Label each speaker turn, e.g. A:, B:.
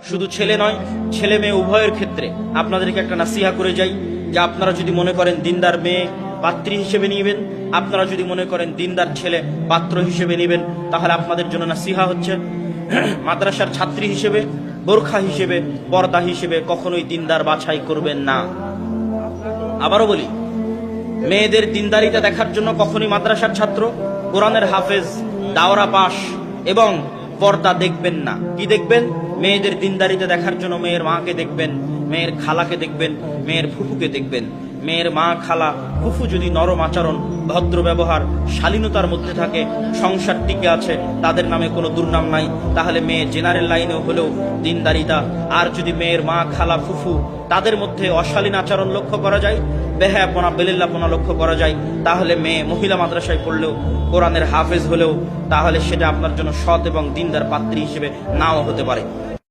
A: শুধু ছেলে নয়, ছেলে মেয়ে উভয়ের ক্ষেত্রে আপনাদেরকে একটা নাসিহা করে যাই যে আপনারা যদি মনে করেন দিনদার মেয়ে পাত্রী হিসেবে নিবেন, আপনারা যদি মনে করেন দিনদার ছেলে পাত্র হিসেবে নিবেন, তাহলে আপনাদের জন্য নাসিহা হচ্ছে মাদ্রাসার ছাত্রী হিসেবে, বোরখা হিসেবে, পর্দা হিসেবে কখনোই দিনদার বাছাই করবেন না। আবারও বলি, মেয়েদের দিনদারিতা দেখার জন্য কখনোই মাদ্রাসার ছাত্র, কোরআনের হাফেজ, দাওরা পাশ এবং পর্দা দেখবেন না। কি দেখবেন? মেয়েদের দিনদারিতা দেখার জন্য মেয়ের মাকে দেখবেন, মেয়ের খালাকে দেখবেন, মেয়ের ফুফুকে দেখবেন। মেয়ের মা, খালা, ফুফু যদি নরম আচরণ, ভদ্র ব্যবহার, শালীনতার মধ্যে থাকে, সংসার টিকে আছে, তাদের নামে কোনো দুর্নাম নাই, তাহলে মেয়ে জেনারেল লাইনেও হলেও দিনদারিতা। আর যদি মেয়ের মা, খালা, ফুফু তাদের মধ্যে অশালীন আচরণ লক্ষ্য করা যায়, বেহায়াপনা, বেলিল্লাপনা লক্ষ্য করা যায়, তাহলে মেয়ে মহিলা মাদ্রাসায় পড়লেও, কোরআনের হাফেজ হলেও, তাহলে সেটা আপনার জন্য সৎ এবং দিনদার পাত্রী হিসেবে নাও হতে পারে।